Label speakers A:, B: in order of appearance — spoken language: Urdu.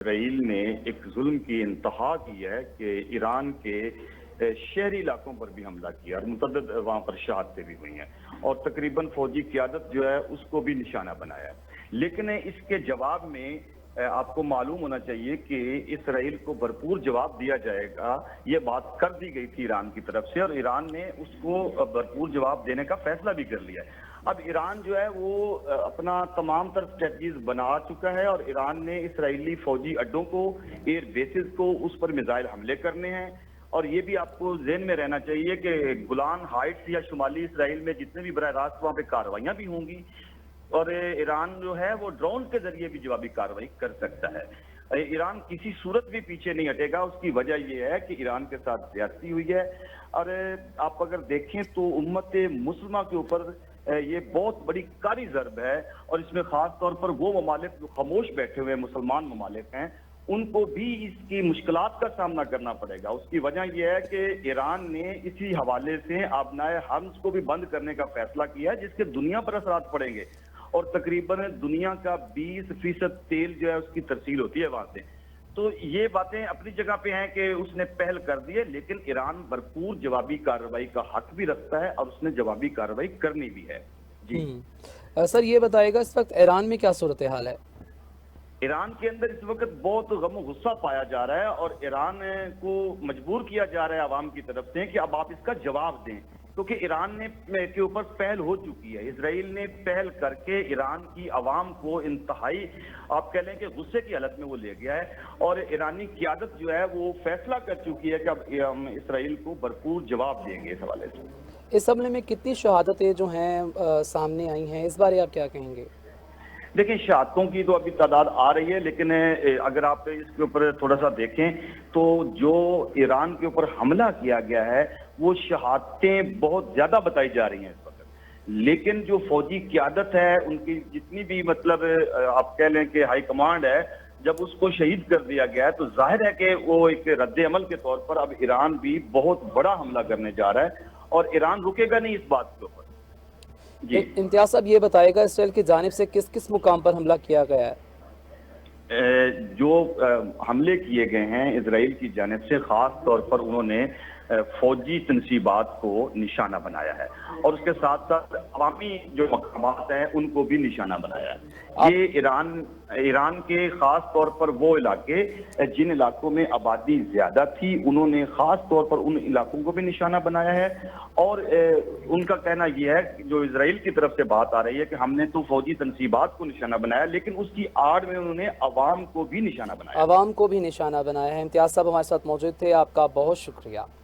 A: اسرائیل نے ایک ظلم کی انتہا کی ہے کہ ایران کے شہری علاقوں پر بھی حملہ کیا اور متعدد وہاں پر شہادتیں بھی ہوئی ہیں اور تقریباً فوجی قیادت جو ہے اس کو بھی نشانہ بنایا ہے۔ لیکن اس کے جواب میں آپ کو معلوم ہونا چاہیے کہ اسرائیل کو بھرپور جواب دیا جائے گا، یہ بات کر دی گئی تھی ایران کی طرف سے اور ایران نے اس کو بھرپور جواب دینے کا فیصلہ بھی کر لیا ہے۔ اب ایران جو ہے وہ اپنا تمام تر اسٹریٹجیز بنا چکا ہے اور ایران نے اسرائیلی فوجی اڈوں کو، ایئر بیسز کو، اس پر میزائل حملے کرنے ہیں۔ اور یہ بھی آپ کو ذہن میں رہنا چاہیے کہ گولان ہائٹس یا شمالی اسرائیل میں جتنے بھی براہ راست وہاں پہ کارروائیاں بھی ہوں گی اور ایران جو ہے وہ ڈرون کے ذریعے بھی جوابی کارروائی کر سکتا ہے۔ ایران کسی صورت بھی پیچھے نہیں ہٹے گا، اس کی وجہ یہ ہے کہ ایران کے ساتھ زیادتی ہوئی ہے اور آپ اگر دیکھیں تو امت مسلمہ کے اوپر یہ بہت بڑی کاری ضرب ہے اور اس میں خاص طور پر وہ ممالک جو خاموش بیٹھے ہوئے مسلمان ممالک ہیں ان کو بھی اس کی مشکلات کا سامنا کرنا پڑے گا۔ اس کی وجہ یہ ہے کہ ایران نے اسی حوالے سے آبنائے حرمز کو بھی بند کرنے کا فیصلہ کیا ہے جس کے دنیا پر اثرات پڑیں گے اور تقریباً دنیا کا 20% تیل جو ہے اس کی ترسیل ہوتی ہے وہاں سے۔ تو یہ باتیں اپنی جگہ پہ ہیں کہ اس نے پہل کر دی ہے، لیکن ایران بھرپور جوابی کارروائی کا حق بھی رکھتا ہے اور اس نے جوابی کارروائی کرنی بھی ہے۔ جی
B: سر یہ بتائے گا اس وقت ایران میں کیا صورتحال ہے؟
A: ایران کے اندر اس وقت بہت غم و غصہ پایا جا رہا ہے اور ایران کو مجبور کیا جا رہا ہے عوام کی طرف سے کہ اب آپ اس کا جواب دیں، کیونکہ ایران نے کے اوپر پہل ہو چکی ہے۔ اسرائیل نے پہل کر کے ایران کی عوام کو انتہائی آپ کہہ لیں کہ غصے کی حالت میں وہ لے گیا ہے اور ایرانی قیادت جو ہے وہ فیصلہ کر چکی ہے کہ اب ہم اسرائیل کو بھرپور جواب دیں گے اس حوالے سے۔
B: اس حملے میں کتنی شہادتیں جو ہیں سامنے آئی ہیں، اس بارے آپ کیا کہیں گے؟
A: دیکھیں شہادتوں کی تو ابھی تعداد آ رہی ہے، لیکن اگر آپ اس کے اوپر تھوڑا سا دیکھیں تو جو ایران کے اوپر حملہ کیا گیا ہے وہ شہادتیں بہت زیادہ بتائی جا رہی ہیں اس وقت، لیکن جو فوجی قیادت ہے ان کی جتنی بھی مطلب آپ کہہ لیں کہ ہائی کمانڈ ہے، جب اس کو شہید کر دیا گیا ہے تو ظاہر ہے کہ وہ ایک رد عمل کے طور پر اب ایران بھی بہت بڑا حملہ کرنے جا رہا ہے اور ایران رکے گا نہیں اس بات کے اوپر۔ جی
B: امتیاز صاحب یہ بتائے گا اسرائیل کی جانب سے کس کس مقام پر حملہ کیا گیا ہے؟
A: جو حملے کیے گئے ہیں اسرائیل کی جانب سے خاص طور پر انہوں نے فوجی تنصیبات کو نشانہ بنایا ہے اور اس کے ساتھ ساتھ عوامی جو مقامات ہیں ان کو بھی نشانہ بنایا ہے۔ یہ ایران کے خاص طور پر وہ علاقے جن علاقوں میں آبادی زیادہ تھی انہوں نے خاص طور پر ان علاقوں کو بھی نشانہ بنایا ہے اور ان کا کہنا یہ ہے کہ جو اسرائیل کی طرف سے بات آ رہی ہے کہ ہم نے تو فوجی تنصیبات کو نشانہ بنایا لیکن اس کی آڑ میں انہوں نے عوام کو بھی نشانہ بنایا۔
B: عوام کو بھی نشانہ بنایا ہے۔ امتیاز صاحب ہمارے ساتھ موجود تھے، آپ کا بہت شکریہ۔